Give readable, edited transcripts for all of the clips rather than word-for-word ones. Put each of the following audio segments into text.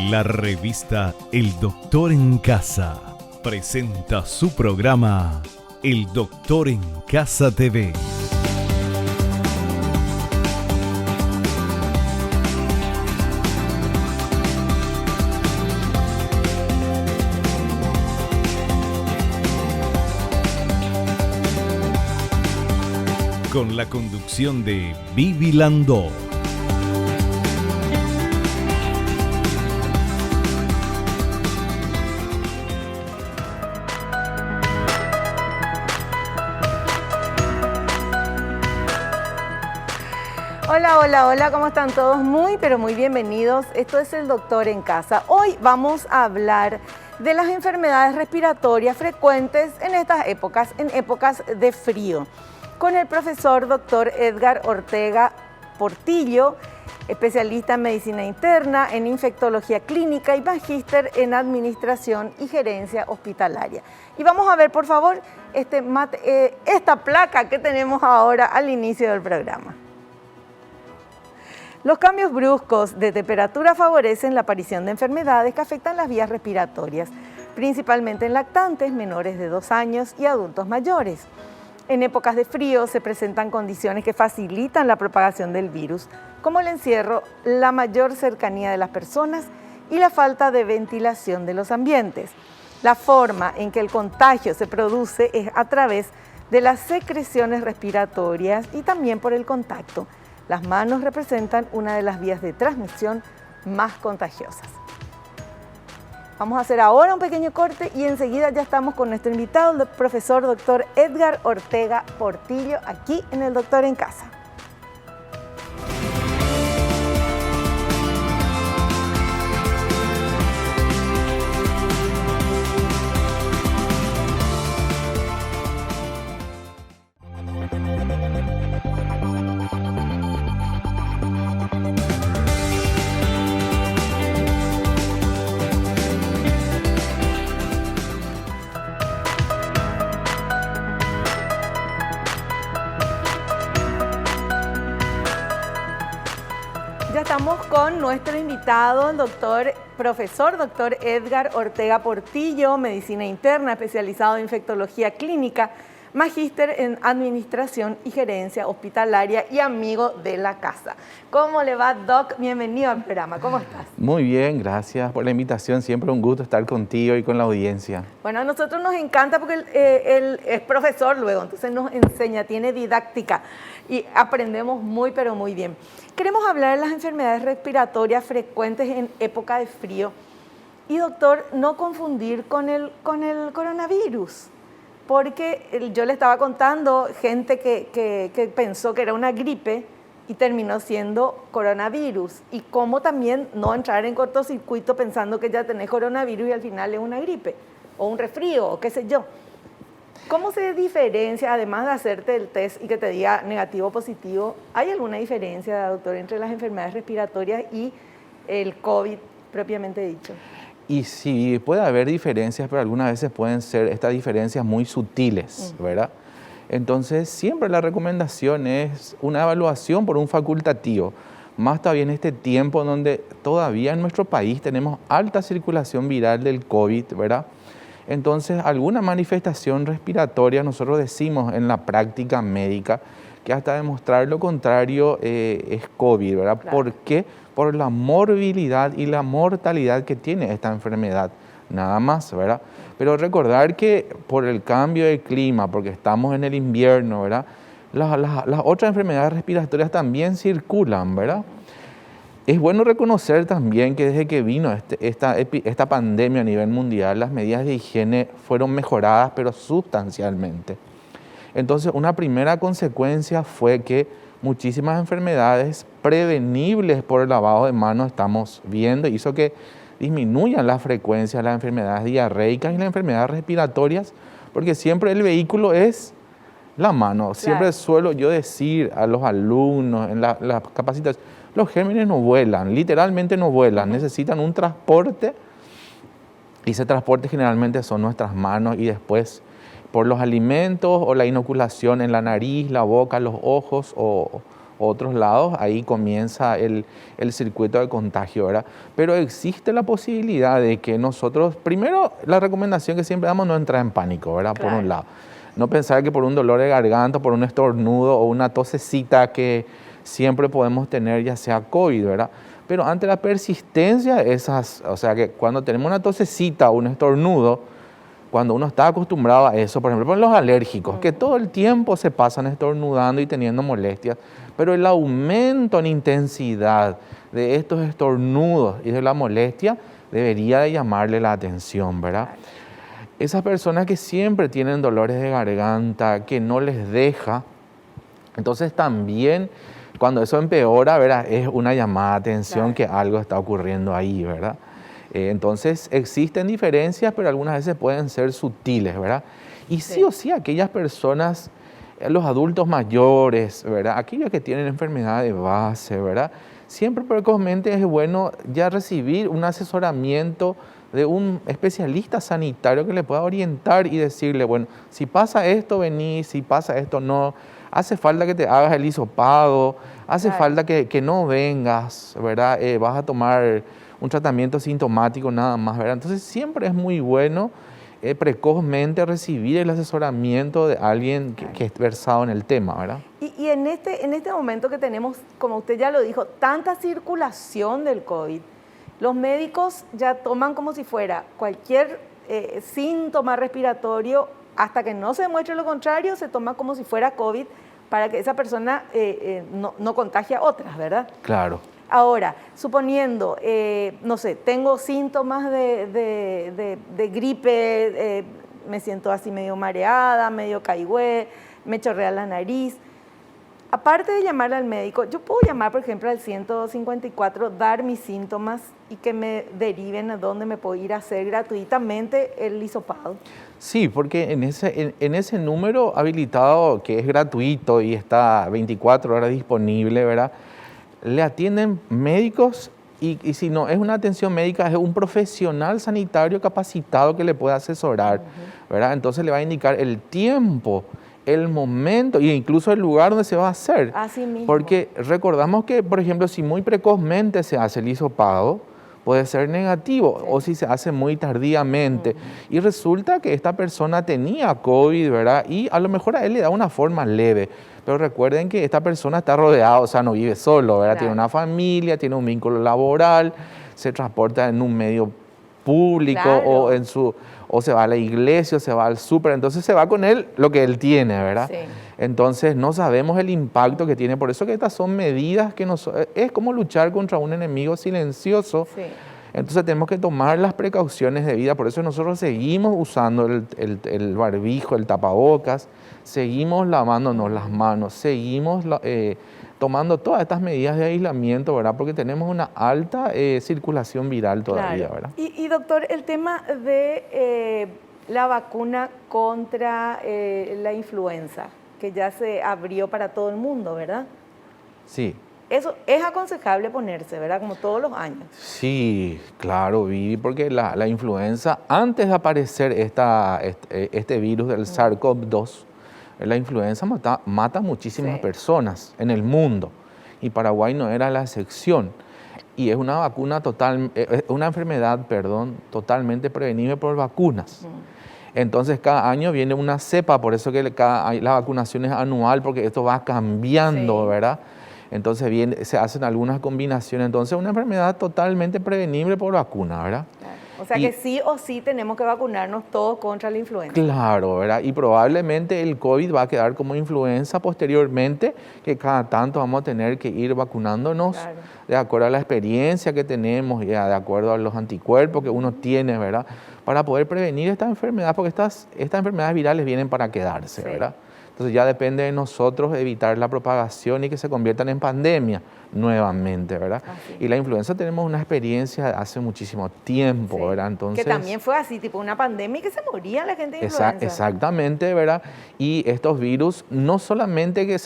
La revista El Doctor en Casa presenta su programa El Doctor en Casa TV. Con la conducción de Vivi Landó. Hola, ¿cómo están todos? Pero muy bienvenidos. Esto es El Doctor en Casa. Hoy vamos a hablar de las enfermedades respiratorias frecuentes en estas épocas, en épocas de frío, con el profesor Dr. Edgar Ortega Portillo, especialista en medicina interna, en infectología clínica y magíster en administración y gerencia hospitalaria. Y vamos a ver, por favor, esta placa que tenemos ahora al inicio del programa. Los cambios bruscos de temperatura favorecen la aparición de enfermedades que afectan las vías respiratorias, principalmente en lactantes menores de 2 años y adultos mayores. En épocas de frío se presentan condiciones que facilitan la propagación del virus, como el encierro, la mayor cercanía de las personas y la falta de ventilación de los ambientes. La forma en que el contagio se produce es a través de las secreciones respiratorias y también por el contacto. Las manos representan una de las vías de transmisión más contagiosas. Vamos a hacer ahora un pequeño corte y enseguida ya estamos con nuestro invitado, el profesor Dr. Edgar Ortega Portillo, aquí en El Doctor en Casa. Estamos con nuestro invitado, el profesor Dr. Edgar Ortega Portillo, medicina interna, especializado en infectología clínica, magíster en administración y gerencia hospitalaria y amigo de la casa. ¿Cómo le va, Doc? Bienvenido al programa. ¿Cómo estás? Muy bien, gracias por la invitación. Siempre un gusto estar contigo y con la audiencia. Bueno, a nosotros nos encanta porque él es profesor luego, entonces nos enseña, tiene didáctica y aprendemos pero muy bien. Queremos hablar de las enfermedades respiratorias frecuentes en época de frío y, doctor, no confundir con el coronavirus, porque yo le estaba contando gente que pensó que era una gripe y terminó siendo coronavirus, y cómo también no entrar en cortocircuito pensando que ya tenés coronavirus y al final es una gripe o un resfrío o qué sé yo. ¿Cómo se diferencia, además de hacerte el test y que te diga negativo o positivo, hay alguna diferencia, doctor, entre las enfermedades respiratorias y el COVID propiamente dicho? Y sí, puede haber diferencias, pero algunas veces pueden ser estas diferencias muy sutiles, ¿verdad? Entonces, siempre la recomendación es una evaluación por un facultativo, más todavía en este tiempo donde todavía en nuestro país tenemos alta circulación viral del COVID, ¿verdad? Entonces, alguna manifestación respiratoria, nosotros decimos en la práctica médica que hasta demostrar lo contrario es COVID, ¿verdad? Claro. ¿Por qué? Por la morbilidad y la mortalidad que tiene esta enfermedad, nada más, ¿verdad? Pero recordar que por el cambio de clima, porque estamos en el invierno, ¿verdad? Las otras enfermedades respiratorias también circulan, ¿verdad? Es bueno reconocer también que desde que vino esta pandemia a nivel mundial, las medidas de higiene fueron mejoradas, pero sustancialmente. Entonces, una primera consecuencia fue que muchísimas enfermedades prevenibles por el lavado de manos estamos viendo, hizo que disminuyan la frecuencia de las enfermedades diarreicas y las enfermedades respiratorias, porque siempre el vehículo es la mano. Claro. Siempre suelo yo decir a los alumnos en las capacitaciones, los gérmenes no vuelan, literalmente no vuelan, necesitan un transporte y ese transporte generalmente son nuestras manos y después por los alimentos o la inoculación en la nariz, la boca, los ojos o otros lados, ahí comienza el circuito de contagio, ¿verdad? Pero existe la posibilidad de que nosotros, primero, la recomendación que siempre damos, no entrar en pánico, ¿verdad? Claro. Por un lado. No pensar que por un dolor de garganta, por un estornudo o una tosecita que siempre podemos tener, ya sea COVID, ¿verdad? Pero ante la persistencia de esas, o sea que cuando tenemos una tosecita o un estornudo, cuando uno está acostumbrado a eso, por ejemplo, por los alérgicos, que todo el tiempo se pasan estornudando y teniendo molestias, pero el aumento en intensidad de estos estornudos y de la molestia debería de llamarle la atención, ¿verdad? Esas personas que siempre tienen dolores de garganta, que no les deja, entonces también cuando eso empeora, ¿verdad? Es una llamada de atención que algo está ocurriendo ahí, ¿verdad? Entonces existen diferencias, pero algunas veces pueden ser sutiles, ¿verdad? Y sí o sí aquellas personas, los adultos mayores, ¿verdad? Aquellos que tienen enfermedad de base, ¿verdad? Siempre precozmente es bueno ya recibir un asesoramiento de un especialista sanitario que le pueda orientar y decirle, bueno, si pasa esto, vení, si pasa esto, no. Hace falta que te hagas el hisopado, hace falta que no vengas, ¿verdad? Vas a tomar un tratamiento sintomático nada más, ¿verdad? Entonces siempre es muy bueno precozmente recibir el asesoramiento de alguien que es versado en el tema, ¿verdad? Y en este momento que tenemos, como usted ya lo dijo, tanta circulación del COVID, los médicos ya toman como si fuera cualquier síntoma respiratorio, hasta que no se demuestre lo contrario, se toma como si fuera COVID para que esa persona no contagie a otras, ¿verdad? Claro. Ahora, suponiendo, no sé, tengo síntomas de gripe, me siento así medio mareada, medio caigüe, me chorrea la nariz. Aparte de llamarle al médico, yo puedo llamar, por ejemplo, al 154, dar mis síntomas y que me deriven a dónde me puedo ir a hacer gratuitamente el hisopado. Sí, porque en ese número habilitado, que es gratuito y está 24 horas disponible, ¿verdad? Le atienden médicos y si no es una atención médica, es un profesional sanitario capacitado que le puede asesorar, ¿verdad? Entonces le va a indicar el tiempo, el momento e incluso el lugar donde se va a hacer. Así mismo. Porque recordamos que, por ejemplo, si muy precozmente se hace el hisopado, puede ser negativo, o si se hace muy tardíamente. Y resulta que esta persona tenía COVID, ¿verdad? Y a lo mejor a él le da una forma leve. Pero recuerden que esta persona está rodeada, o sea, no vive solo, ¿verdad? Claro. Tiene una familia, tiene un vínculo laboral, se transporta en un medio público o se va a la iglesia, o se va al súper, entonces se va con él lo que él tiene, ¿verdad? Sí. Entonces no sabemos el impacto que tiene, por eso que estas son medidas que es como luchar contra un enemigo silencioso. Sí. Entonces tenemos que tomar las precauciones debidas, por eso nosotros seguimos usando el barbijo, el tapabocas, seguimos lavándonos las manos, seguimos tomando todas estas medidas de aislamiento, ¿verdad? Porque tenemos una alta circulación viral todavía, claro. ¿Verdad? Y doctor, el tema de la vacuna contra la influenza, que ya se abrió para todo el mundo, ¿verdad? Sí. Eso es aconsejable ponerse, ¿verdad? Como todos los años. Sí, claro, Vivi, porque la influenza, antes de aparecer este virus del SARS-CoV-2, la influenza mata muchísimas personas en el mundo y Paraguay no era la excepción. Y es una enfermedad, totalmente prevenible por vacunas. Entonces cada año viene una cepa, por eso que la vacunación es anual, porque esto va cambiando, ¿verdad? Entonces se hacen algunas combinaciones. Entonces es una enfermedad totalmente prevenible por vacuna, ¿verdad? Claro. O sea que sí o sí tenemos que vacunarnos todos contra la influenza. Claro, ¿verdad? Y probablemente el COVID va a quedar como influenza posteriormente, que cada tanto vamos a tener que ir vacunándonos de acuerdo a la experiencia que tenemos y de acuerdo a los anticuerpos que uno tiene, ¿verdad? Para poder prevenir esta enfermedad, porque estas enfermedades virales vienen para quedarse, ¿verdad? Entonces ya depende de nosotros evitar la propagación y que se conviertan en pandemia nuevamente, ¿verdad? Y la influenza tenemos una experiencia de hace muchísimo tiempo, ¿verdad? Entonces, que también fue así, tipo una pandemia y que se moría la gente de influenza. Exactamente, ¿verdad? Y estos virus, no solamente que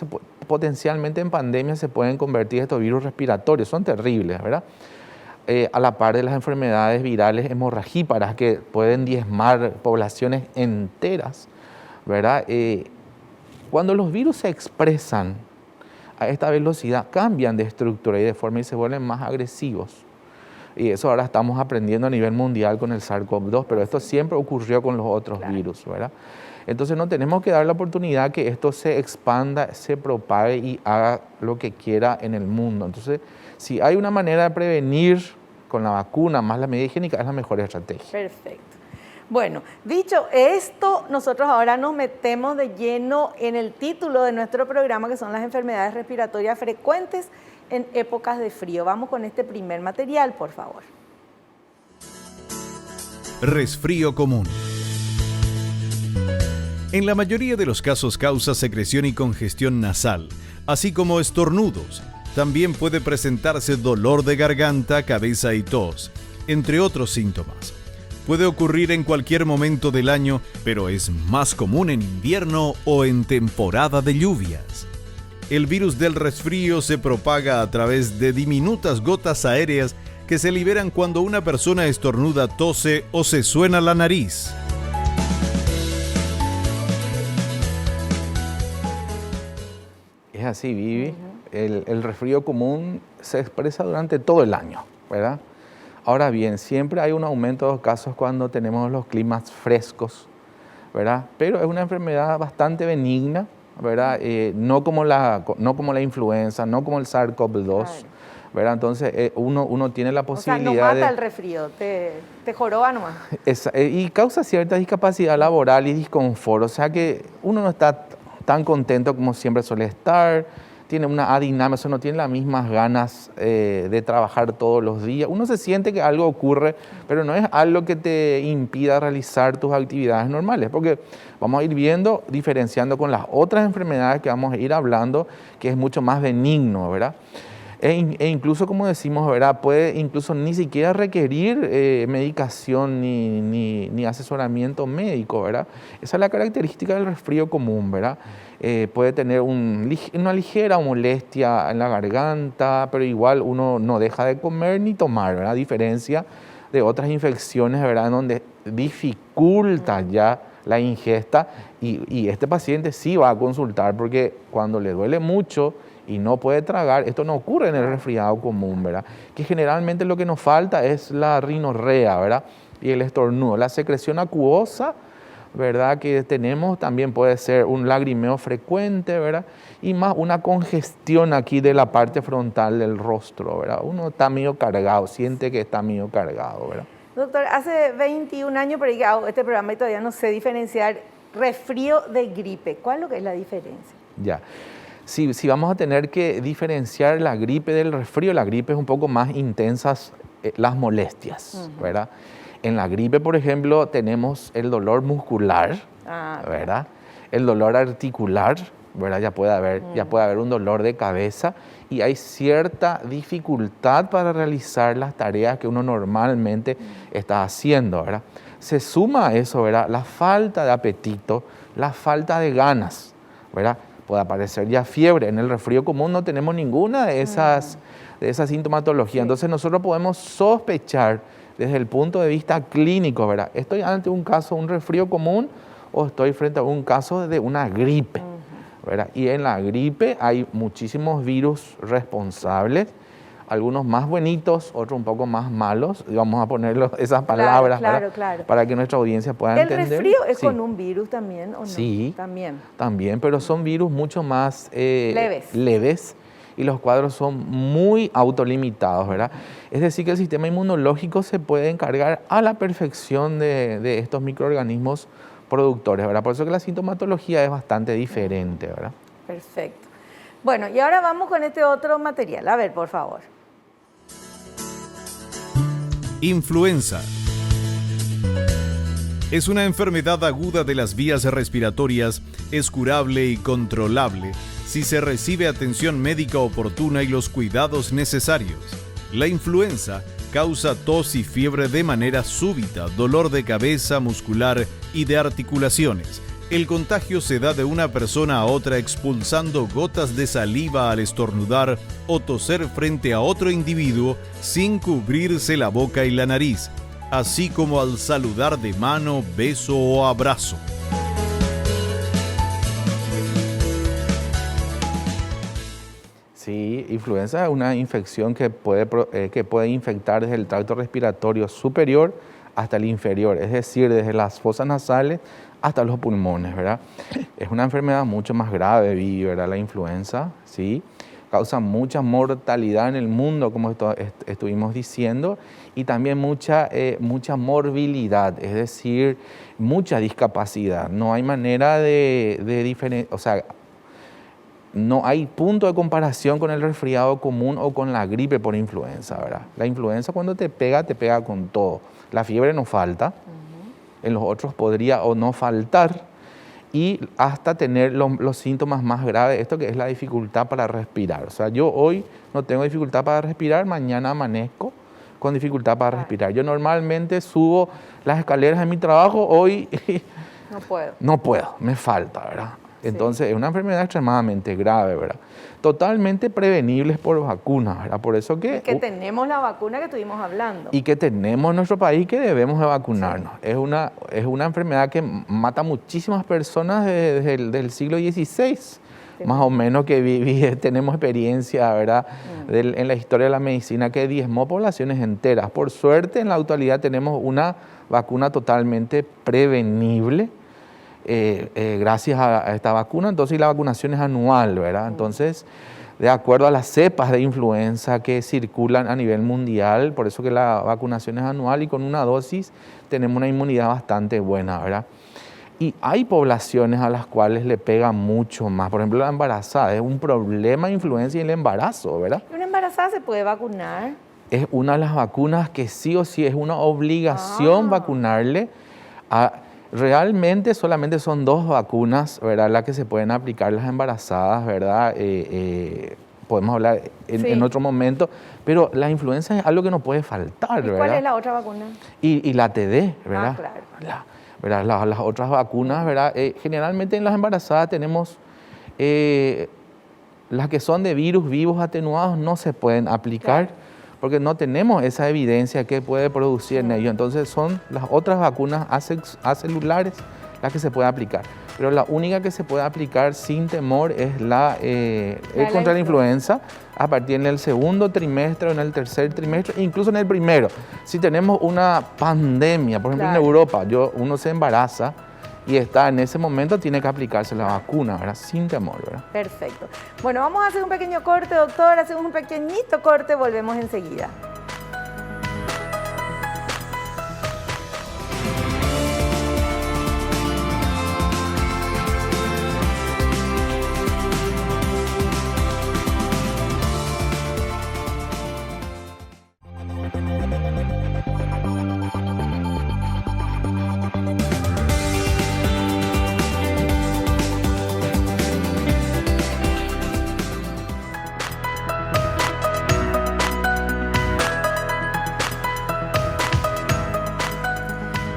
potencialmente en pandemia se pueden convertir estos virus respiratorios, son terribles, ¿verdad? A la par de las enfermedades virales hemorragíparas que pueden diezmar poblaciones enteras, ¿verdad? Cuando los virus se expresan, a esta velocidad cambian de estructura y de forma y se vuelven más agresivos. Y eso ahora estamos aprendiendo a nivel mundial con el SARS-CoV-2, pero esto siempre ocurrió con los otros virus, ¿verdad? Entonces no tenemos que dar la oportunidad que esto se expanda, se propague y haga lo que quiera en el mundo. Entonces, si hay una manera de prevenir con la vacuna más la medida higiénica, es la mejor estrategia. Perfecto. Bueno, dicho esto, nosotros ahora nos metemos de lleno en el título de nuestro programa, que son las enfermedades respiratorias frecuentes en épocas de frío. Vamos con este primer material, por favor. Resfrío común. En la mayoría de los casos causa secreción y congestión nasal, así como estornudos. También puede presentarse dolor de garganta, cabeza y tos, entre otros síntomas. Puede ocurrir en cualquier momento del año, pero es más común en invierno o en temporada de lluvias. El virus del resfrío se propaga a través de diminutas gotas aéreas que se liberan cuando una persona estornuda, tose o se suena la nariz. Es así, Vivi. El resfrío común se expresa durante todo el año, ¿verdad? Ahora bien, siempre hay un aumento de los casos cuando tenemos los climas frescos, ¿verdad? Pero es una enfermedad bastante benigna, ¿verdad? No como la influenza, no como el SARS-CoV-2, claro, ¿verdad? Entonces uno tiene la posibilidad de... O sea, no mata el resfrío, te joroba nomás. Y causa cierta discapacidad laboral y disconfort, o sea que uno no está tan contento como siempre suele estar, tiene una adinámica, no tiene las mismas ganas de trabajar todos los días. Uno se siente que algo ocurre, pero no es algo que te impida realizar tus actividades normales, porque vamos a ir viendo, diferenciando con las otras enfermedades que vamos a ir hablando, que es mucho más benigno, ¿verdad? E incluso, como decimos, ¿verdad? Puede incluso ni siquiera requerir medicación ni asesoramiento médico, ¿verdad? Esa es la característica del resfrío común, ¿verdad? Puede tener una ligera molestia en la garganta, pero igual uno no deja de comer ni tomar, ¿verdad? A diferencia de otras infecciones, ¿verdad? En donde dificulta ya la ingesta y este paciente sí va a consultar porque cuando le duele mucho y no puede tragar, esto no ocurre en el resfriado común, ¿verdad? Que generalmente lo que nos falta es la rinorrea, ¿verdad? Y el estornudo. La secreción acuosa, ¿verdad? Que tenemos también puede ser un lagrimeo frecuente, ¿verdad? Y más una congestión aquí de la parte frontal del rostro, ¿verdad? Uno está medio cargado, siente que está medio cargado, ¿verdad? Doctor, hace 21 años por ahí que hago este programa y todavía no sé diferenciar resfrío de gripe. ¿Cuál es lo que es la diferencia? Ya. Si vamos a tener que diferenciar la gripe del resfrío, la gripe es un poco más intensas las molestias, ¿verdad? En la gripe, por ejemplo, tenemos el dolor muscular, ¿verdad? El dolor articular, ¿verdad? Ya puede haber un dolor de cabeza y hay cierta dificultad para realizar las tareas que uno normalmente está haciendo, ¿verdad? Se suma a eso, ¿verdad? La falta de apetito, la falta de ganas, ¿verdad? Puede aparecer ya fiebre. En el resfrío común no tenemos ninguna de esas sintomatologías. Sí. Entonces nosotros podemos sospechar desde el punto de vista clínico, ¿verdad? ¿Estoy ante un caso, un resfrío común o estoy frente a un caso de una gripe? ¿Verdad? Y en la gripe hay muchísimos virus responsables, algunos más buenitos, otros un poco más malos. Vamos a poner esas palabras claro. Para que nuestra audiencia pueda entender. ¿El resfrío es con un virus también o no? Sí, también, pero son virus mucho más leves y los cuadros son muy autolimitados, ¿verdad? Es decir, que el sistema inmunológico se puede encargar a la perfección de estos microorganismos productores, ¿verdad? Por eso que la sintomatología es bastante diferente, ¿verdad? Perfecto. Bueno, y ahora vamos con este otro material. A ver, por favor. Influenza. Es una enfermedad aguda de las vías respiratorias, es curable y controlable si se recibe atención médica oportuna y los cuidados necesarios. La influenza causa tos y fiebre de manera súbita, dolor de cabeza, muscular y de articulaciones. El contagio se da de una persona a otra expulsando gotas de saliva al estornudar o toser frente a otro individuo sin cubrirse la boca y la nariz, así como al saludar de mano, beso o abrazo. influenza es una infección que puede infectar desde el tracto respiratorio superior hasta el inferior, es decir, desde las fosas nasales hasta los pulmones, ¿verdad? Es una enfermedad mucho más grave, ¿verdad? La influenza, ¿sí? Causa mucha mortalidad en el mundo, como estuvimos diciendo, y también mucha morbilidad, es decir, mucha discapacidad. No hay manera de diferenciar, o sea, no hay punto de comparación con el resfriado común o con la gripe por influenza, ¿verdad? La influenza cuando te pega con todo. La fiebre no falta, en los otros podría o no faltar, y hasta tener los síntomas más graves, esto que es la dificultad para respirar. O sea, yo hoy no tengo dificultad para respirar, mañana amanezco con dificultad para respirar. Yo normalmente subo las escaleras de mi trabajo, hoy no puedo. No puedo, me falta, ¿verdad? Entonces es una enfermedad extremadamente grave, ¿verdad? Totalmente prevenibles por vacunas, ¿verdad? Por eso que tenemos la vacuna que estuvimos hablando. Y que tenemos en nuestro país que debemos de vacunarnos. Sí. Es una enfermedad que mata muchísimas personas desde el siglo XVI, sí, más o menos, que tenemos experiencia, ¿verdad? En la historia de la medicina, que diezmó poblaciones enteras. Por suerte, en la actualidad tenemos una vacuna totalmente prevenible, gracias a esta vacuna. Entonces, la vacunación es anual, ¿verdad? Entonces, de acuerdo a las cepas de influenza que circulan a nivel mundial, por eso que la vacunación es anual, y con una dosis tenemos una inmunidad bastante buena, ¿verdad? Y hay poblaciones a las cuales le pega mucho más. Por ejemplo, la embarazada. Es un problema de influenza y el embarazo, ¿verdad? ¿Una embarazada se puede vacunar? Es una de las vacunas que sí o sí es una obligación vacunarle. Realmente solamente son 2 vacunas, ¿verdad?, las que se pueden aplicar las embarazadas, ¿verdad? Podemos hablar en otro momento, pero la influenza es algo que no puede faltar, ¿verdad? ¿Cuál es la otra vacuna? Y la TD, ¿verdad? Claro. ¿Verdad? Las otras vacunas, ¿verdad? Generalmente en las embarazadas tenemos las que son de virus vivos atenuados, no se pueden aplicar, claro, porque no tenemos esa evidencia que puede producir en ellos. Entonces son las otras vacunas acelulares las que se pueden aplicar. Pero la única que se puede aplicar sin temor es contra la influenza, a partir del segundo trimestre o en el tercer trimestre, incluso en el primero. Si tenemos una pandemia, por ejemplo, claro, en Europa, uno se embaraza y está en ese momento, tiene que aplicarse la vacuna, ¿verdad? Sin temor, ¿verdad? Perfecto. Bueno, vamos a hacer un pequeño corte, doctor. Hacemos un pequeñito corte, volvemos enseguida.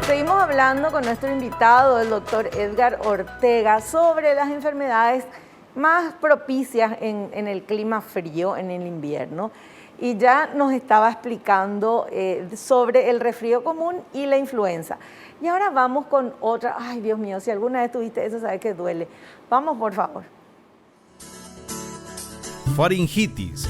Seguimos hablando con nuestro invitado, el doctor Edgar Ortega, sobre las enfermedades más propicias en el clima frío, en el invierno. Y ya nos estaba explicando sobre el resfrío común y la influenza. Y ahora vamos con otra. Ay, Dios mío, si alguna vez tuviste eso, sabes que duele. Vamos, por favor. Faringitis.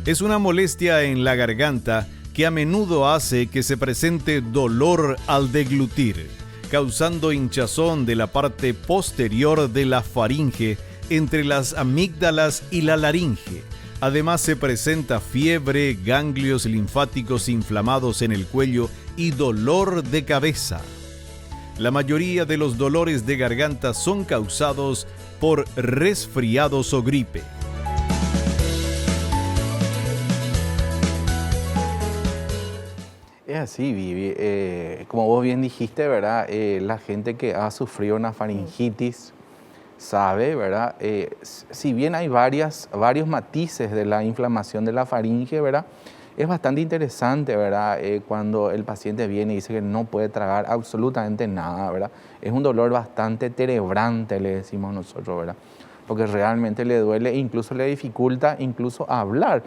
Es una molestia en la garganta que a menudo hace que se presente dolor al deglutir, causando hinchazón de la parte posterior de la faringe, entre las amígdalas y la laringe. Además se presenta fiebre, ganglios linfáticos inflamados en el cuello y dolor de cabeza. La mayoría de los dolores de garganta son causados por resfriados o gripe. Es así, Vivi. Como vos bien dijiste, ¿verdad? La gente que ha sufrido una faringitis sabe, ¿verdad? Si bien hay varios matices de la inflamación de la faringe, ¿verdad? Es bastante interesante, ¿verdad? Cuando el paciente viene y dice que no puede tragar absolutamente nada, ¿verdad? Es un dolor bastante terebrante, le decimos nosotros, ¿verdad? Porque realmente le duele e incluso le dificulta incluso hablar.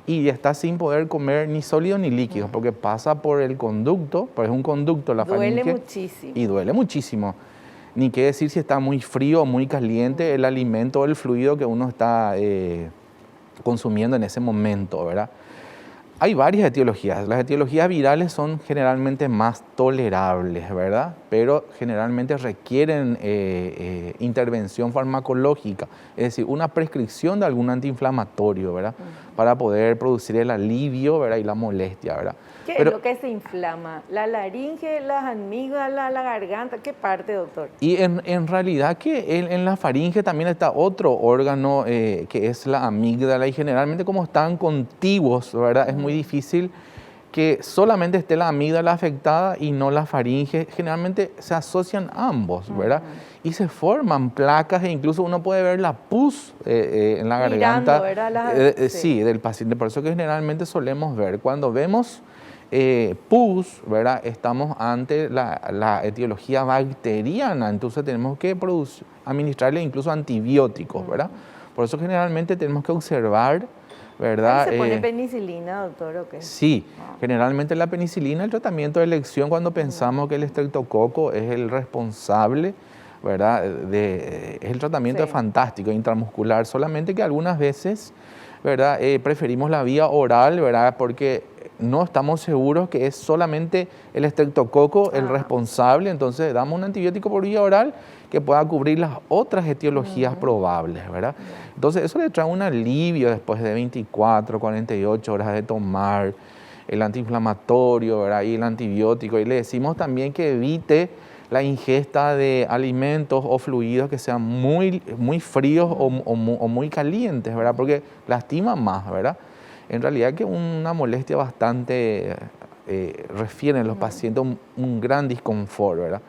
Y está sin poder comer ni sólido ni líquido, porque pasa por el conducto, pues es un conducto la faringe. Duele muchísimo. Y duele muchísimo. ni qué decir si está muy frío o muy caliente el alimento o el fluido que uno está consumiendo en ese momento, ¿verdad? Hay varias etiologías. Las etiologías virales son generalmente más tolerables, ¿verdad? Pero generalmente requieren intervención farmacológica, es decir, una prescripción de algún antiinflamatorio, ¿verdad? Para poder producir el alivio, ¿verdad? Y la molestia, ¿verdad? ¿Qué es lo que se inflama? ¿La laringe, las amígdalas, la garganta? ¿Qué parte, doctor? Y en realidad que en la faringe también está otro órgano que es la amígdala, y generalmente como están contiguos, ¿verdad? Es muy difícil que solamente esté la amígdala afectada y no la faringe. Generalmente se asocian ambos, ¿verdad? Y se forman placas e incluso uno puede ver la pus en la garganta. Sí, del paciente. Por eso que generalmente solemos ver. Cuando vemos pus, ¿verdad? Estamos ante la etiología bacteriana, entonces tenemos que administrarle incluso antibióticos, ¿verdad? Por eso generalmente tenemos que observar, ¿verdad? ¿Se pone penicilina, doctor, o qué? Sí, generalmente la penicilina, el tratamiento de elección cuando pensamos que el estreptococo es el responsable, ¿verdad? Es el tratamiento fantástico, intramuscular, solamente que algunas veces, ¿verdad? Preferimos la vía oral, ¿verdad? Porque no estamos seguros que es solamente el estreptococo el responsable, entonces damos un antibiótico por vía oral que pueda cubrir las otras etiologías probables, ¿verdad? Entonces eso le trae un alivio después de 24, 48 horas de tomar el antiinflamatorio, ¿verdad? Y el antibiótico, y le decimos también que evite la ingesta de alimentos o fluidos que sean muy fríos o muy calientes, ¿verdad? Porque lastima más, ¿verdad? En realidad que una molestia bastante refieren los pacientes un gran disconfort, ¿verdad?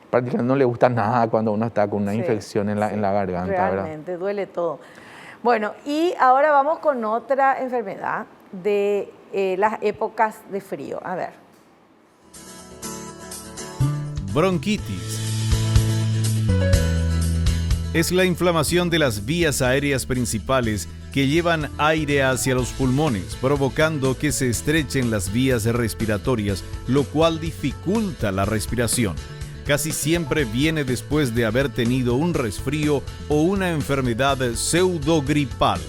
Prácticamente no le gusta nada cuando uno está con una infección en la garganta, ¿verdad? Realmente duele todo. Bueno, y ahora vamos con otra enfermedad de las épocas de frío. A ver. Bronquitis. Es la inflamación de las vías aéreas principales que llevan aire hacia los pulmones, provocando que se estrechen las vías respiratorias, lo cual dificulta la respiración. Casi siempre viene después de haber tenido un resfrío o una enfermedad pseudogripal.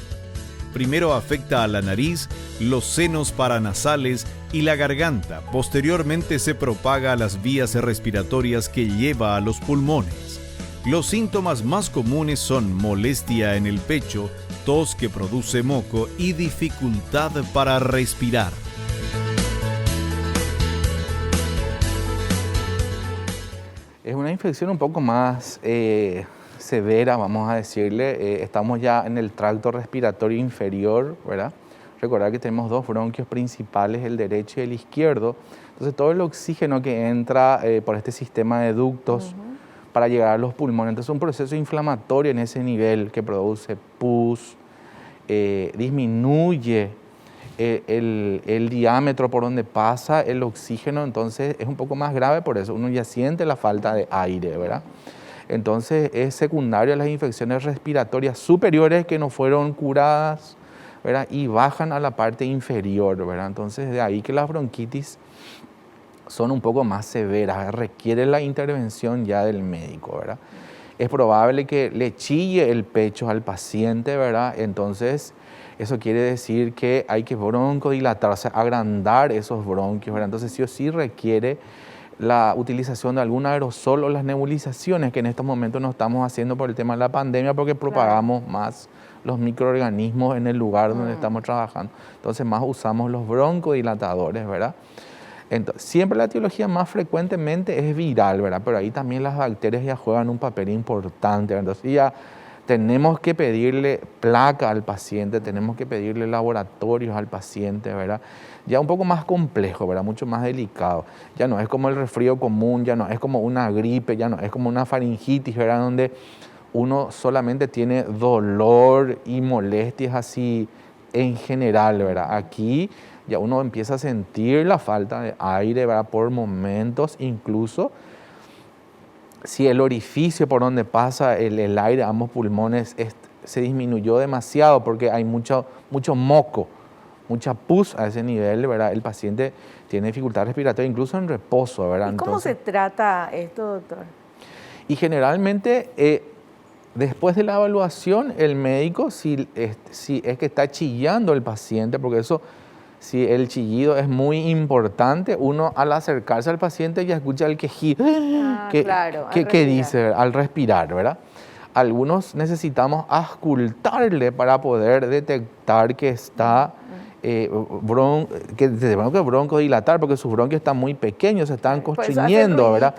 Primero afecta a la nariz, los senos paranasales y la garganta. Posteriormente se propaga a las vías respiratorias que lleva a los pulmones. Los síntomas más comunes son molestia en el pecho, tos que produce moco y dificultad para respirar. Es una infección un poco más severa, vamos a decirle. Estamos ya en el tracto respiratorio inferior, ¿verdad? Recordar que tenemos dos bronquios principales, el derecho y el izquierdo. Entonces todo el oxígeno que entra por este sistema de ductos para llegar a los pulmones. Entonces un proceso inflamatorio en ese nivel que produce pus, disminuye el diámetro por donde pasa el oxígeno, entonces es un poco más grave, por eso uno ya siente la falta de aire, ¿verdad? Entonces es secundario a las infecciones respiratorias superiores que no fueron curadas, ¿verdad? Y bajan a la parte inferior, ¿verdad? Entonces de ahí que las bronquitis son un poco más severas, requiere la intervención ya del médico, ¿verdad? Es probable que le chille el pecho al paciente, ¿verdad? Entonces eso quiere decir que hay que broncodilatar, o sea, agrandar esos bronquios, ¿verdad? Entonces sí o sí requiere la utilización de algún aerosol o las nebulizaciones, que en estos momentos no estamos haciendo por el tema de la pandemia, porque propagamos más los microorganismos en el lugar donde estamos trabajando. Entonces más usamos los broncodilatadores, ¿verdad? Entonces, siempre la etiología más frecuentemente es viral, ¿verdad? Pero ahí también las bacterias ya juegan un papel importante, ¿verdad? Entonces ya tenemos que pedirle placa al paciente, tenemos que pedirle laboratorios al paciente, ¿verdad? Ya un poco más complejo, ¿verdad? Mucho más delicado. Ya no es como el resfrío común, ya no es como una gripe, ya no es como una faringitis, ¿verdad? Donde uno solamente tiene dolor y molestias así en general, ¿verdad? Aquí ya uno empieza a sentir la falta de aire, ¿verdad? Por momentos, incluso si el orificio por donde pasa el aire a ambos pulmones se disminuyó demasiado porque hay mucho moco, mucha pus a ese nivel, ¿verdad? El paciente tiene dificultad respiratoria incluso en reposo, ¿verdad? ¿Y cómo se trata esto, doctor? Y generalmente, después de la evaluación, el médico, si es que está chillando el paciente, porque eso, si el chillido es muy importante, uno al acercarse al paciente ya escucha el quejido que dice al respirar, ¿verdad? Algunos necesitamos auscultarle para poder detectar que está que tenemos que broncodilatar, porque sus bronquios están muy pequeños, se están constriñendo, ¿verdad?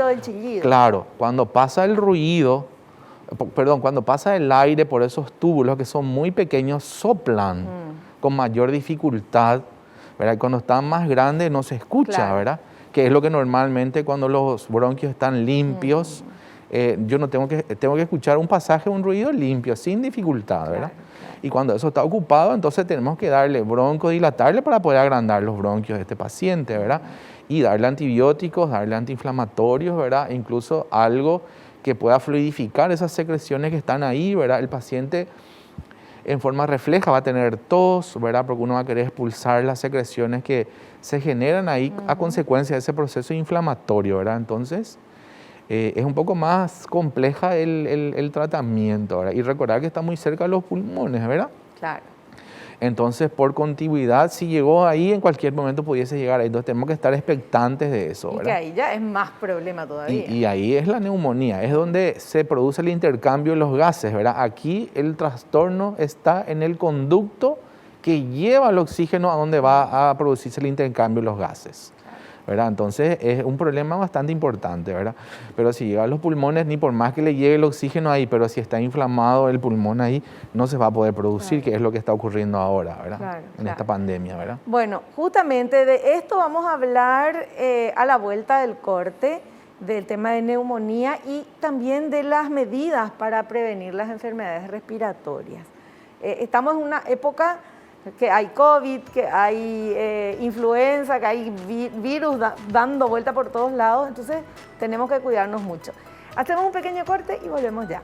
Claro, cuando pasa el ruido, cuando pasa el aire por esos túbulos que son muy pequeños, soplan con mayor dificultad, ¿verdad? Cuando están más grandes no se escucha, ¿verdad? Que es lo que normalmente cuando los bronquios están limpios, yo no tengo que escuchar un pasaje, un ruido limpio, sin dificultad, ¿verdad? Y cuando eso está ocupado, entonces tenemos que darle broncodilatarle para poder agrandar los bronquios de este paciente, ¿verdad? Y darle antibióticos, darle antiinflamatorios, ¿verdad? Incluso algo que pueda fluidificar esas secreciones que están ahí, ¿verdad? El paciente en forma refleja va a tener tos, ¿verdad? Porque uno va a querer expulsar las secreciones que se generan ahí a consecuencia de ese proceso inflamatorio, ¿verdad? Entonces, es un poco más compleja el tratamiento, ¿verdad? Y recordar que está muy cerca de los pulmones, ¿verdad? Claro. Entonces, por contigüidad, si llegó ahí, en cualquier momento pudiese llegar ahí. Entonces, tenemos que estar expectantes de eso, ¿verdad? Y que ahí ya es más problema todavía. Y ahí es la neumonía, es donde se produce el intercambio de los gases, ¿verdad? Aquí el trastorno está en el conducto que lleva el oxígeno a donde va a producirse el intercambio de los gases, ¿verdad? Entonces es un problema bastante importante, ¿verdad? Pero si llega a los pulmones, ni por más que le llegue el oxígeno ahí, pero si está inflamado el pulmón ahí, no se va a poder producir, que es lo que está ocurriendo ahora, ¿verdad? En esta pandemia, ¿verdad? Bueno, justamente de esto vamos a hablar a la vuelta del corte, del tema de neumonía y también de las medidas para prevenir las enfermedades respiratorias. Estamos en una época que hay COVID, que hay influenza, que hay virus dando vuelta por todos lados, entonces tenemos que cuidarnos mucho. Hacemos un pequeño corte y volvemos ya.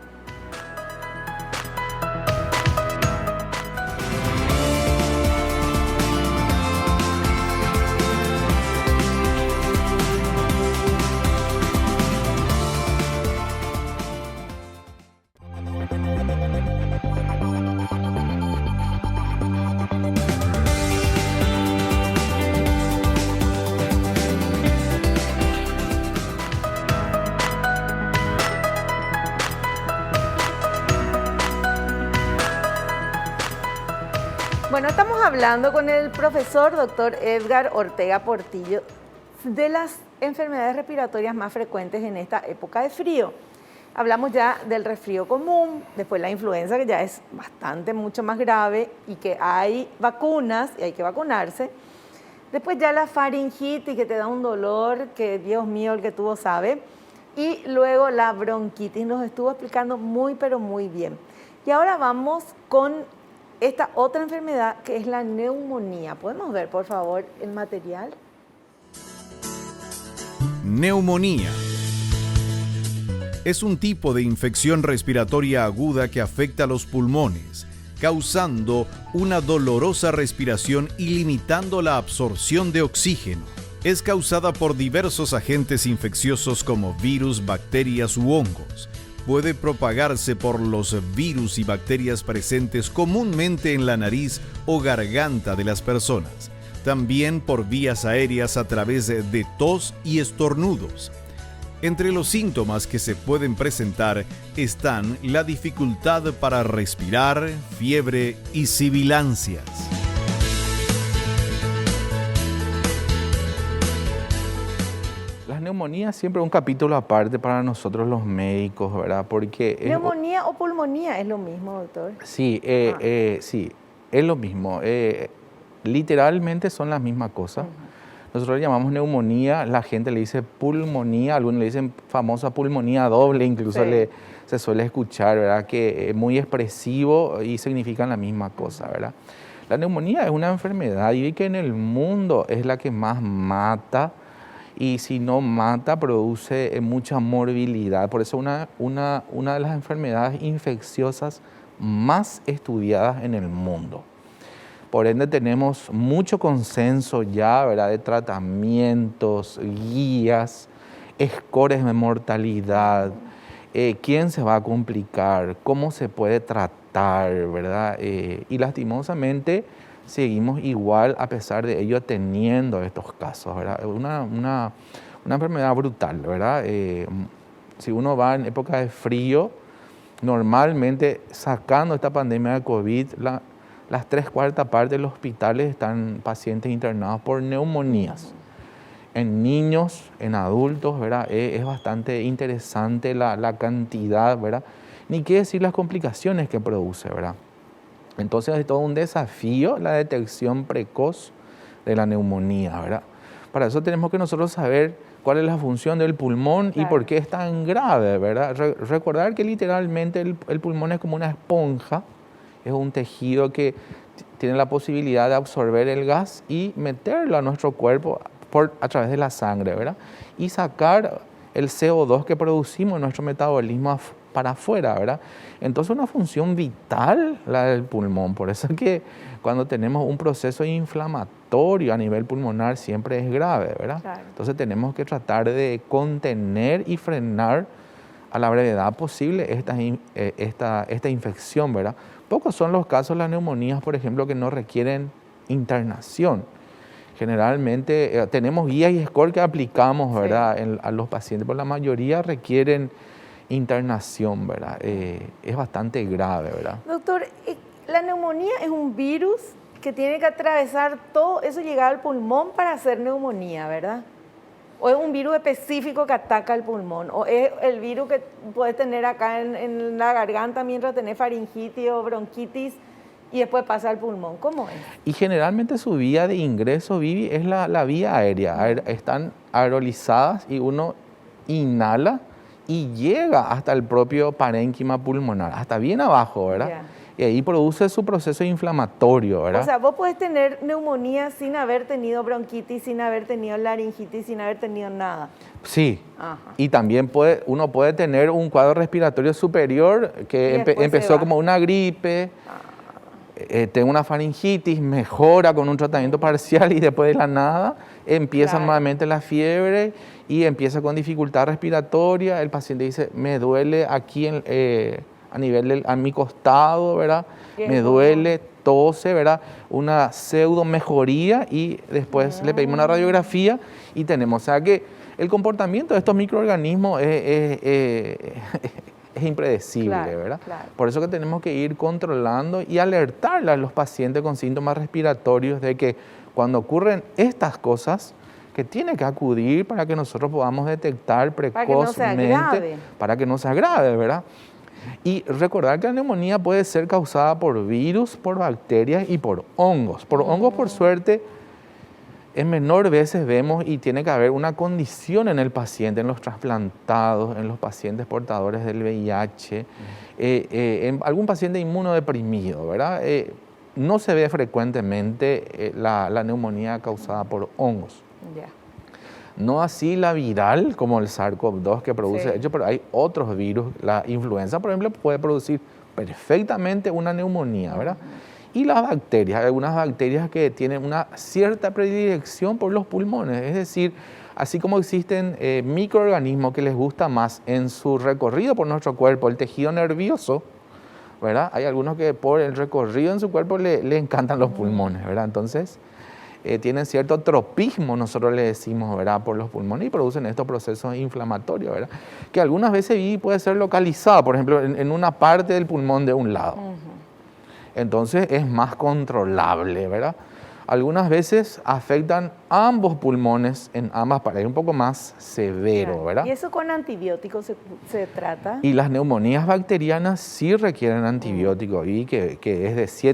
Bueno, estamos hablando con el profesor doctor Edgar Ortega Portillo de las enfermedades respiratorias más frecuentes en esta época de frío. Hablamos ya del resfrío común, después la influenza, que ya es mucho más grave y que hay vacunas y hay que vacunarse. Después ya la faringitis, que te da un dolor que Dios mío, el que tuvo sabe. Y luego la bronquitis, nos estuvo explicando pero muy bien. Y ahora vamos con esta otra enfermedad que es la neumonía. ¿Podemos ver, por favor, el material? Neumonía. Es un tipo de infección respiratoria aguda que afecta a los pulmones, causando una dolorosa respiración y limitando la absorción de oxígeno. Es causada por diversos agentes infecciosos como virus, bacterias u hongos. Puede propagarse por los virus y bacterias presentes comúnmente en la nariz o garganta de las personas. También por vías aéreas a través de tos y estornudos. Entre los síntomas que se pueden presentar están la dificultad para respirar, fiebre y sibilancias. Las neumonías siempre un capítulo aparte para nosotros los médicos, ¿verdad? Porque ¿Neumonía o pulmonía es lo mismo, doctor? Sí, sí, es lo mismo. Literalmente son las mismas cosas. Nosotros le llamamos neumonía, la gente le dice pulmonía, algunos le dicen famosa pulmonía doble, incluso se suele escuchar, ¿verdad? Que es muy expresivo y significan la misma cosa, ¿verdad? La neumonía es una enfermedad y que en el mundo es la que más mata y si no mata produce mucha morbilidad. Por eso una de las enfermedades infecciosas más estudiadas en el mundo. Por ende tenemos mucho consenso ya, ¿verdad? De tratamientos, guías, scores de mortalidad quién se va a complicar, cómo se puede tratar, ¿verdad? Y lastimosamente seguimos igual a pesar de ello teniendo estos casos, ¿verdad? Una enfermedad brutal, ¿verdad? Si uno va en época de frío, normalmente sacando esta pandemia de COVID, las 3/4 partes de los hospitales están pacientes internados por neumonías. En niños, en adultos, ¿verdad? Es bastante interesante la cantidad, ¿verdad? Ni qué decir las complicaciones que produce, ¿verdad? Entonces es todo un desafío la detección precoz de la neumonía, ¿verdad? Para eso tenemos que nosotros saber cuál es la función del pulmón y por qué es tan grave, ¿verdad? Recordar que literalmente el pulmón es como una esponja, es un tejido que tiene la posibilidad de absorber el gas y meterlo a nuestro cuerpo a través de la sangre, ¿verdad? Y sacar el CO2 que producimos en nuestro metabolismo para afuera, ¿verdad? Entonces una función vital la del pulmón, por eso es que cuando tenemos un proceso inflamatorio a nivel pulmonar siempre es grave, ¿verdad? Claro. Entonces tenemos que tratar de contener y frenar a la brevedad posible esta infección, ¿verdad? Pocos son los casos de las neumonías, por ejemplo, que no requieren internación. Generalmente tenemos guías y score que aplicamos, ¿verdad? Sí. A los pacientes, pero la mayoría requieren internación, ¿verdad? Es bastante grave, ¿verdad? Doctor, la neumonía es un virus que tiene que atravesar todo eso, llegar al pulmón para hacer neumonía, ¿verdad? ¿O es un virus específico que ataca el pulmón? ¿O es el virus que puedes tener acá en la garganta mientras tenés faringitis o bronquitis y después pasa al pulmón? ¿Cómo es? Y generalmente su vía de ingreso, Vivi, es la vía aérea. Están aerolizadas y uno inhala y llega hasta el propio parénquima pulmonar, hasta bien abajo, ¿verdad? Yeah. Y ahí produce su proceso inflamatorio, ¿verdad? O sea, vos podés tener neumonía sin haber tenido bronquitis, sin haber tenido laringitis, sin haber tenido nada. Sí. Ajá. Y también uno puede tener un cuadro respiratorio superior que empezó como una gripe, tengo una faringitis, mejora con un tratamiento parcial y después de la nada empieza nuevamente la fiebre y empieza con dificultad respiratoria. El paciente dice, me duele aquí a nivel a mi costado, ¿verdad? Me duele, tose, ¿verdad? Una pseudo mejoría y después le pedimos una radiografía y tenemos. O sea que el comportamiento de estos microorganismos es impredecible, ¿verdad? Claro. Por eso que tenemos que ir controlando y alertarle a los pacientes con síntomas respiratorios de que cuando ocurren estas cosas, que tiene que acudir para que nosotros podamos detectar precozmente, para que no se agrave, ¿verdad? Y recordar que la neumonía puede ser causada por virus, por bacterias y por hongos. Por hongos, por suerte, en menor veces vemos y tiene que haber una condición en el paciente, en los trasplantados, en los pacientes portadores del VIH, en algún paciente inmunodeprimido, ¿verdad? No se ve frecuentemente la neumonía causada por hongos. Yeah. No así la viral, como el SARS-CoV-2 que produce, pero hay otros virus. La influenza, por ejemplo, puede producir perfectamente una neumonía, ¿verdad? Y las bacterias, hay algunas bacterias que tienen una cierta predilección por los pulmones, es decir, así como existen microorganismos que les gusta más en su recorrido por nuestro cuerpo, el tejido nervioso, ¿verdad? Hay algunos que por el recorrido en su cuerpo le encantan los pulmones, ¿verdad? Entonces, tienen cierto tropismo, nosotros le decimos, ¿verdad? Por los pulmones y producen estos procesos inflamatorios, ¿verdad? Que algunas veces puede ser localizado, por ejemplo, en una parte del pulmón de un lado. Entonces es más controlable, ¿verdad? Algunas veces afectan ambos pulmones en ambas partes, un poco más severo, ¿verdad? ¿Y eso con antibióticos se trata? Y las neumonías bacterianas sí requieren antibióticos y que es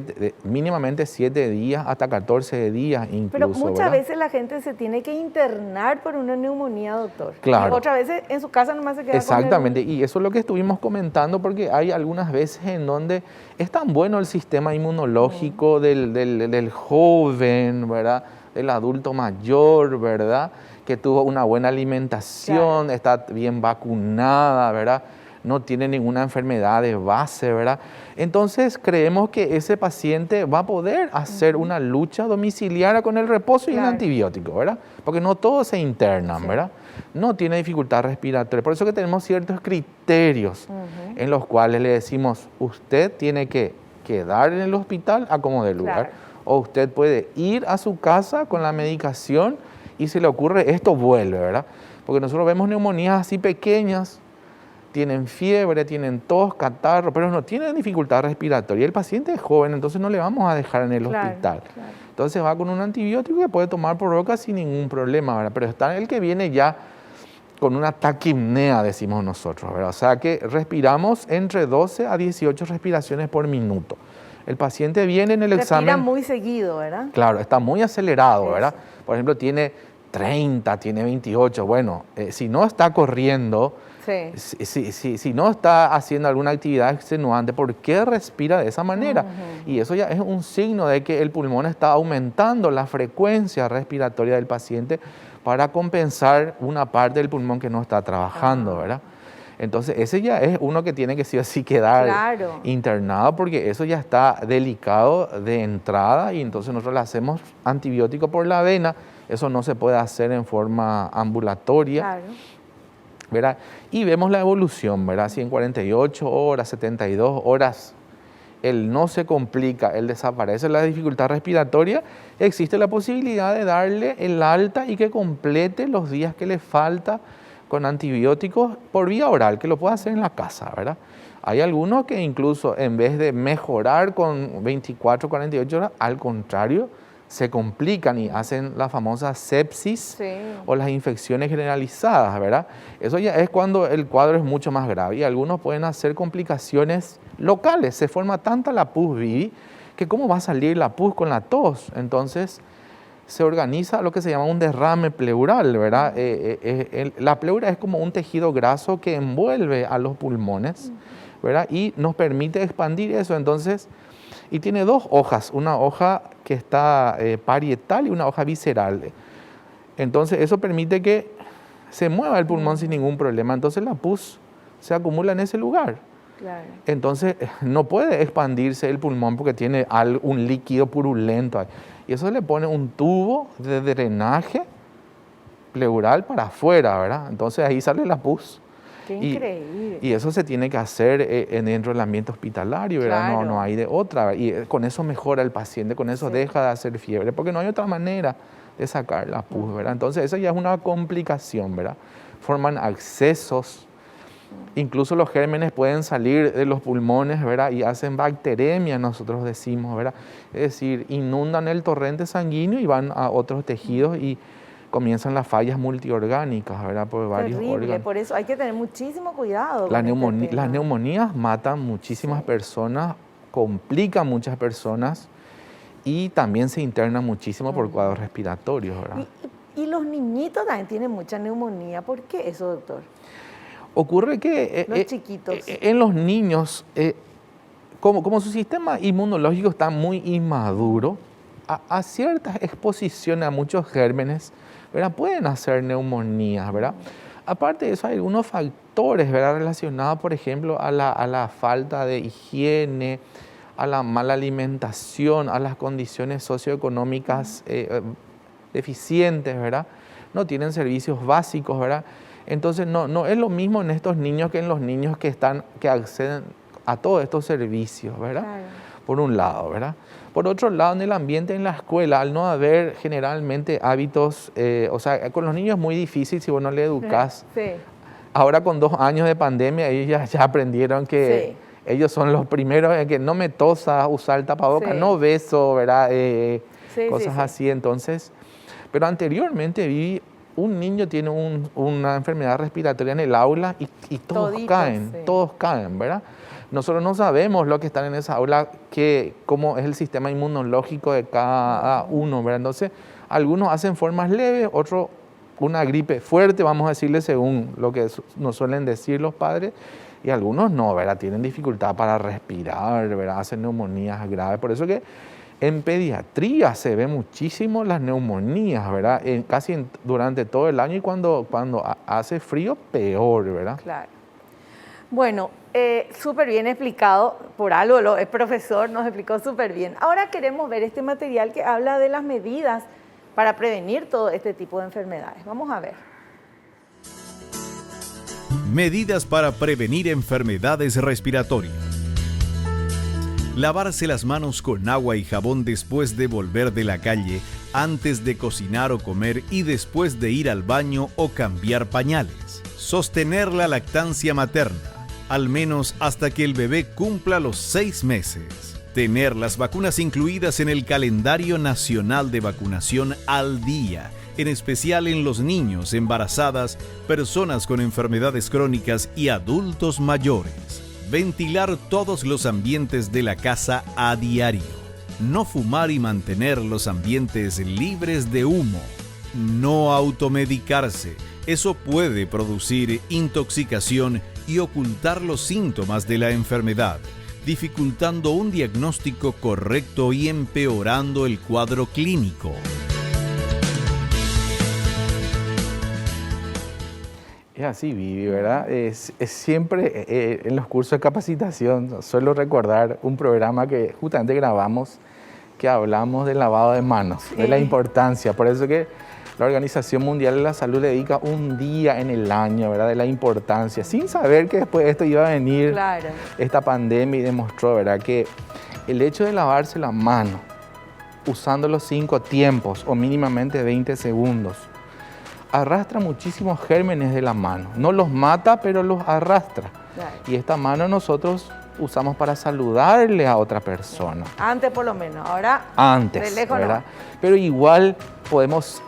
mínimamente 7 días hasta 14 días incluso. Pero muchas ¿verdad? veces la gente se tiene que internar por una neumonía, doctor. Claro. Y otras veces en su casa nomás se queda Exactamente, y eso es lo que estuvimos comentando porque hay algunas veces en donde es tan bueno el sistema inmunológico del joven, ¿verdad? Del adulto mayor, ¿verdad? Que tuvo una buena alimentación, está bien vacunada, ¿verdad? no tiene ninguna enfermedad de base, ¿verdad? Entonces creemos que ese paciente va a poder hacer una lucha domiciliaria con el reposo y el antibiótico, ¿verdad? Porque no todos se internan, ¿verdad? No tiene dificultad respiratoria. Por eso que tenemos ciertos criterios en los cuales le decimos, usted tiene que quedar en el hospital a como de lugar, o usted puede ir a su casa con la medicación y si le ocurre esto vuelve, ¿verdad? Porque nosotros vemos neumonías así pequeñas, tienen fiebre, tienen tos, catarro, pero no tienen dificultad respiratoria. El paciente es joven, entonces no le vamos a dejar en el hospital. Entonces va con un antibiótico que puede tomar por boca sin ningún problema, ¿verdad? Pero está el que viene ya con una taquipnea, decimos nosotros, ¿verdad? O sea que respiramos entre 12 a 18 respiraciones por minuto. El paciente viene en el examen... Respira muy seguido, ¿verdad? Claro, está muy acelerado, ¿verdad? Por ejemplo, tiene 30, tiene 28. Bueno, si no está corriendo, si no está haciendo alguna actividad extenuante, ¿por qué respira de esa manera? Y eso ya es un signo de que el pulmón está aumentando la frecuencia respiratoria del paciente para compensar una parte del pulmón que no está trabajando, ¿verdad? Entonces, ese ya es uno que tiene que sí o sí quedar internado porque eso ya está delicado de entrada y entonces nosotros le hacemos antibiótico por la vena. Eso no se puede hacer en forma ambulatoria, ¿verdad? Y vemos la evolución, ¿verdad? Si en 48 horas, 72 horas, él no se complica, él desaparece la dificultad respiratoria, existe la posibilidad de darle el alta y que complete los días que le falta con antibióticos por vía oral, que lo puede hacer en la casa, ¿verdad? Hay algunos que incluso en vez de mejorar con 24, 48 horas, al contrario, se complican y hacen la famosa sepsis o las infecciones generalizadas, ¿verdad? Eso ya es cuando el cuadro es mucho más grave y algunos pueden hacer complicaciones locales. Se forma tanta la pus vivi que ¿cómo va a salir la pus con la tos? Entonces se organiza lo que se llama un derrame pleural, ¿verdad? La pleura es como un tejido graso que envuelve a los pulmones, ¿verdad? Y nos permite expandir eso. Entonces, y tiene dos hojas, una hoja que está parietal y una hoja visceral. Entonces eso permite que se mueva el pulmón sin ningún problema. Entonces la pus se acumula en ese lugar. Entonces no puede expandirse el pulmón porque tiene un líquido purulento ahí. Y eso le pone un tubo de drenaje pleural para afuera, ¿verdad? Entonces ahí sale la pus. Qué increíble. Y eso se tiene que hacer dentro del ambiente hospitalario, ¿verdad? No hay de otra. Y con eso mejora el paciente, con eso deja de hacer fiebre, porque no hay otra manera de sacar la pus, ¿verdad? Entonces eso ya es una complicación, ¿verdad? Forman abscesos. Incluso los gérmenes pueden salir de los pulmones, ¿verdad? Y hacen bacteremia, nosotros decimos, ¿verdad? Es decir, inundan el torrente sanguíneo y van a otros tejidos y comienzan las fallas multiorgánicas, ¿verdad? Por varios órganos. Por eso hay que tener muchísimo cuidado. Las neumonías matan muchísimas personas, complican muchas personas y también se internan muchísimo por cuadros respiratorios, ¿verdad? Y los niñitos también tienen mucha neumonía. ¿Por qué eso, doctor? Ocurre que los chiquitos. En los niños, como su sistema inmunológico está muy inmaduro, a ciertas exposiciones a muchos gérmenes, ¿verdad? Pueden hacer neumonías, ¿verdad? Aparte de eso, hay algunos factores, ¿verdad? Relacionados, por ejemplo, a la falta de higiene, a la mala alimentación, a las condiciones socioeconómicas deficientes, ¿verdad? No tienen servicios básicos, ¿verdad? Entonces, no es lo mismo en estos niños que en los niños que acceden a todos estos servicios, ¿verdad? Por un lado, ¿verdad? Por otro lado, en el ambiente en la escuela, al no haber generalmente hábitos, o sea, con los niños es muy difícil si vos no le educás. Ahora con 2 años de pandemia, ellos ya aprendieron que ellos son los primeros en que no me tosa, usar el tapabocas, no beso, ¿verdad? Cosas así, entonces. Pero anteriormente un niño tiene una enfermedad respiratoria en el aula y todos caen, ¿verdad? Nosotros no sabemos lo que están en esa aula, cómo es el sistema inmunológico de cada uno, ¿verdad? Entonces, algunos hacen formas leves, otros una gripe fuerte, vamos a decirle según lo que nos suelen decir los padres, y algunos no, ¿verdad? Tienen dificultad para respirar, ¿verdad? Hacen neumonías graves. Por eso que en pediatría se ve muchísimo las neumonías, ¿verdad? Durante todo el año y cuando hace frío, peor, ¿verdad? Claro. Bueno, súper bien explicado, por algo el profesor nos explicó súper bien. Ahora queremos ver este material que habla de las medidas para prevenir todo este tipo de enfermedades. Vamos a ver. Medidas para prevenir enfermedades respiratorias. Lavarse las manos con agua y jabón después de volver de la calle, antes de cocinar o comer y después de ir al baño o cambiar pañales. Sostener la lactancia materna, al menos hasta que el bebé cumpla los 6 meses. Tener las vacunas incluidas en el calendario nacional de vacunación al día, en especial en los niños, embarazadas, personas con enfermedades crónicas y adultos mayores. Ventilar todos los ambientes de la casa a diario. No fumar y mantener los ambientes libres de humo. No automedicarse. Eso puede producir intoxicación y ocultar los síntomas de la enfermedad, dificultando un diagnóstico correcto y empeorando el cuadro clínico. Es así, Vivi, ¿verdad? Es siempre en los cursos de capacitación suelo recordar un programa que justamente grabamos que hablamos del lavado de manos, sí, de la importancia. Por eso que la Organización Mundial de la Salud le dedica un día en el año, ¿verdad? De la importancia, sin saber que después de esto iba a venir esta pandemia y demostró, ¿verdad? Que el hecho de lavarse la mano usando los 5 tiempos o mínimamente 20 segundos, arrastra muchísimos gérmenes de la mano. No los mata, pero los arrastra. Claro. Y esta mano nosotros usamos para saludarle a otra persona. Antes por lo menos, ahora antes, de lejos, ¿verdad? No. Pero igual podemos,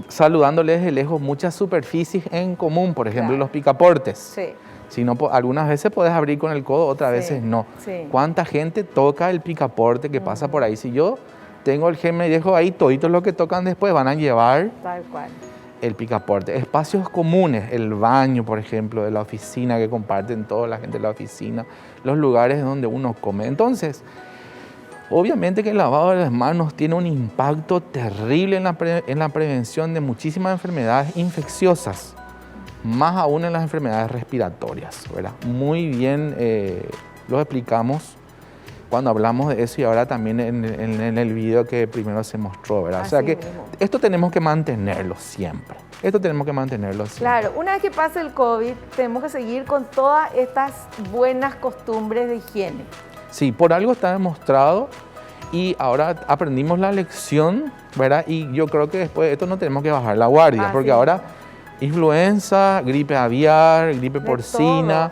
saludándole desde lejos, muchas superficies en común, por ejemplo, los picaportes. Sí. Si no, algunas veces puedes abrir con el codo, otras veces no. Sí. ¿Cuánta gente toca el picaporte que pasa por ahí? Si yo tengo el germen y dejo ahí, toditos los que tocan después van a llevar tal cual el picaporte. Espacios comunes, el baño, por ejemplo, de la oficina que comparten toda la gente de la oficina, los lugares donde uno come. Entonces, obviamente que el lavado de las manos tiene un impacto terrible en la prevención de muchísimas enfermedades infecciosas, más aún en las enfermedades respiratorias, ¿verdad? Muy bien lo explicamos cuando hablamos de eso y ahora también en el video que primero se mostró, ¿verdad? Así o sea que mismo. Esto tenemos que mantenerlo siempre. Esto tenemos que mantenerlo siempre. Claro, una vez que pase el COVID, tenemos que seguir con todas estas buenas costumbres de higiene. Sí, por algo está demostrado y ahora aprendimos la lección, ¿verdad? Y yo creo que después de esto no tenemos que bajar la guardia, porque ahora influenza, gripe aviar, gripe porcina,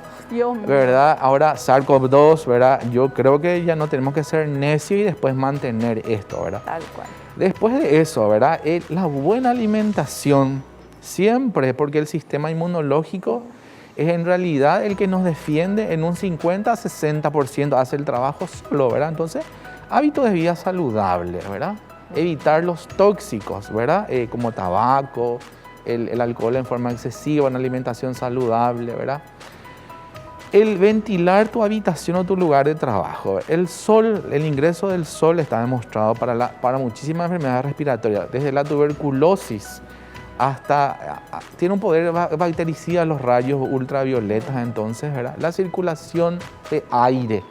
¿verdad? Ahora SARS-CoV-2, ¿verdad? Yo creo que ya no tenemos que ser necios y después mantener esto, ¿verdad? Tal cual. Después de eso, ¿verdad? La buena alimentación, siempre, porque el sistema inmunológico es en realidad el que nos defiende en un 50-60%, hace el trabajo solo, ¿verdad? Entonces, hábitos de vida saludables, ¿verdad? Evitar los tóxicos, ¿verdad? Como tabaco, el alcohol en forma excesiva, una alimentación saludable, ¿verdad? El ventilar tu habitación o tu lugar de trabajo. El sol, el ingreso del sol está demostrado para muchísimas enfermedades respiratorias, desde la tuberculosis hasta, tiene un poder bactericida los rayos ultravioletas, entonces, ¿verdad? La circulación de aire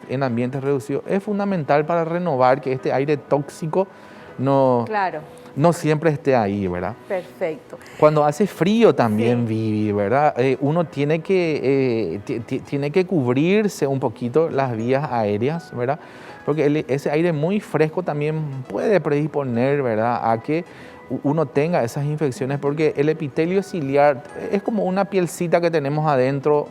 en ambientes reducidos es fundamental para renovar que este aire tóxico no siempre esté ahí, ¿verdad? Perfecto. Cuando hace frío también, Vivi, ¿verdad? Uno tiene que cubrirse un poquito las vías aéreas, ¿verdad? Porque ese aire muy fresco también puede predisponer, ¿verdad?, a que uno tenga esas infecciones, porque el epitelio ciliar es como una pielcita que tenemos adentro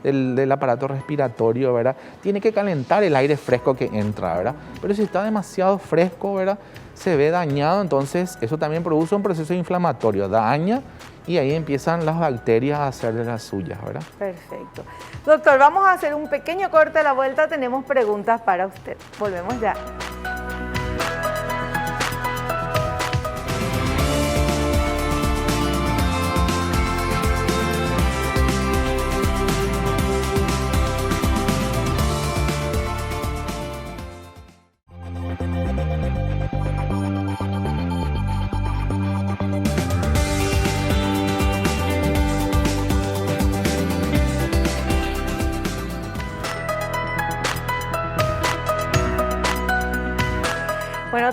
del aparato respiratorio, ¿verdad? Tiene que calentar el aire fresco que entra, ¿verdad? Pero si está demasiado fresco, ¿verdad?, se ve dañado, entonces eso también produce un proceso inflamatorio, daña y ahí empiezan las bacterias a hacer de las suyas, ¿verdad? Perfecto. Doctor, vamos a hacer un pequeño corte a la vuelta, tenemos preguntas para usted. Volvemos ya.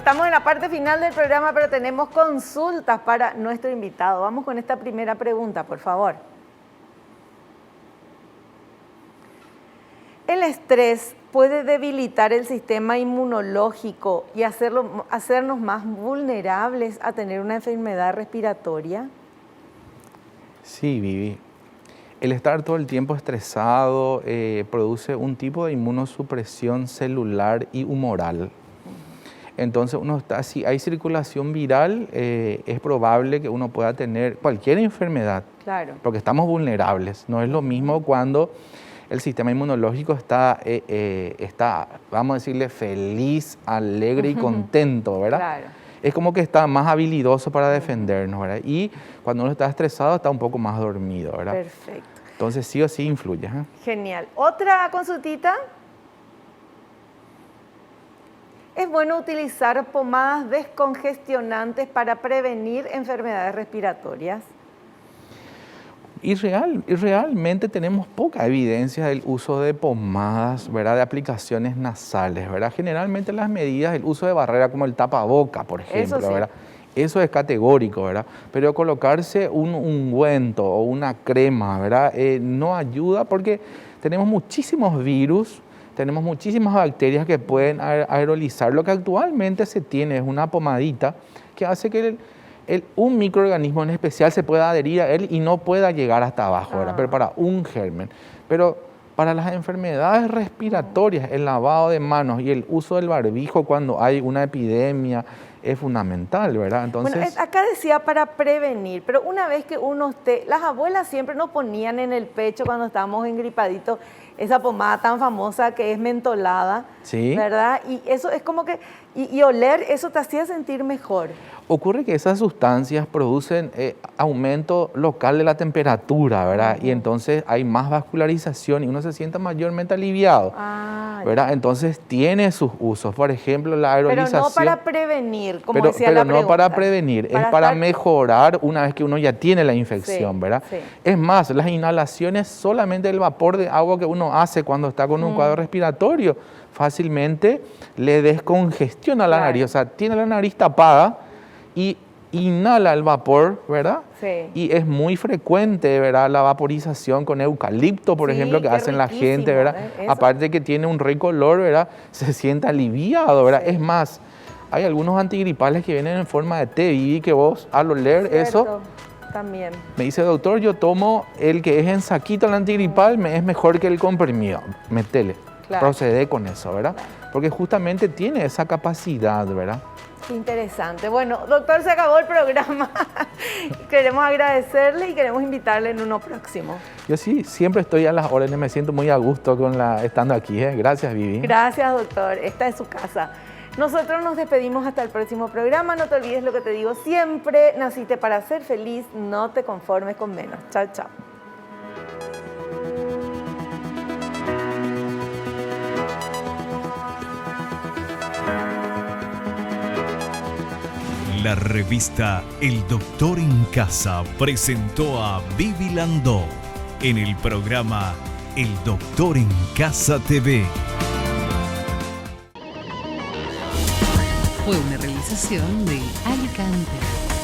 estamos en la parte final del programa, pero tenemos consultas para nuestro invitado. Vamos con esta primera pregunta, por favor. ¿El estrés puede debilitar el sistema inmunológico y hacernos más vulnerables a tener una enfermedad respiratoria? Sí, Vivi. El estar todo el tiempo estresado produce un tipo de inmunosupresión celular y humoral. Entonces, si hay circulación viral, es probable que uno pueda tener cualquier enfermedad. Claro. Porque estamos vulnerables. No es lo mismo cuando el sistema inmunológico está, vamos a decirle, feliz, alegre y contento, ¿verdad? Claro. Es como que está más habilidoso para defendernos, ¿verdad? Y cuando uno está estresado está un poco más dormido, ¿verdad? Perfecto. Entonces sí o sí influye. ¿Eh? Genial. ¿Otra consultita? ¿Es bueno utilizar pomadas descongestionantes para prevenir enfermedades respiratorias? Y realmente tenemos poca evidencia del uso de pomadas, ¿verdad? De aplicaciones nasales, ¿verdad? Generalmente las medidas del uso de barrera como el tapaboca, por ejemplo, Eso sí. ¿verdad? Eso es categórico, ¿verdad? Pero colocarse un ungüento o una crema, ¿verdad? No ayuda porque tenemos muchísimos virus, tenemos muchísimas bacterias que pueden aerolizar. Lo que actualmente se tiene es una pomadita que hace que un microorganismo en especial se pueda adherir a él y no pueda llegar hasta abajo, ¿verdad? Pero para un germen. Pero para las enfermedades respiratorias, el lavado de manos y el uso del barbijo cuando hay una epidemia es fundamental, ¿verdad? Entonces, bueno, acá decía para prevenir, pero una vez que uno esté, las abuelas siempre nos ponían en el pecho cuando estábamos engripaditos esa pomada tan famosa que es mentolada, ¿sí? ¿Verdad? Y eso es como que, y oler, eso te hacía sentir mejor. Ocurre que esas sustancias producen aumento local de la temperatura, ¿verdad? Y entonces hay más vascularización y uno se siente mayormente aliviado, ¿verdad? Entonces tiene sus usos, por ejemplo, la aerolización. Pero no para prevenir, como decía la pregunta. Pero no para prevenir, es para mejorar una vez que uno ya tiene la infección, sí, ¿verdad? Sí. Es más, las inhalaciones, solamente el vapor de agua que uno hace cuando está con un cuadro respiratorio, fácilmente le descongestiona la nariz, o sea, tiene la nariz tapada y inhala el vapor, ¿verdad? Sí. Y es muy frecuente, ¿verdad? La vaporización con eucalipto, por ejemplo, que hacen la gente, ¿verdad? Aparte de que tiene un rico olor, ¿verdad? Se siente aliviado, ¿verdad? Sí. Es más, hay algunos antigripales que vienen en forma de té, y que vos al oler eso, también me dice, doctor, yo tomo el que es en saquito el antigripal, me es mejor que el comprimido. Metele, procede con eso, ¿verdad? Porque justamente tiene esa capacidad, ¿verdad? Qué interesante. Bueno, doctor, se acabó el programa. Queremos agradecerle y queremos invitarle en uno próximo. Yo sí, siempre estoy a las órdenes, me siento muy a gusto estando aquí. Gracias, Vivi. Gracias, doctor. Esta es su casa. Nosotros nos despedimos hasta el próximo programa. No te olvides lo que te digo siempre. Naciste para ser feliz, no te conformes con menos. Chao, chao. La revista El Doctor en Casa presentó a Vivi Landó en el programa El Doctor en Casa TV. Fue una realización de Alicante.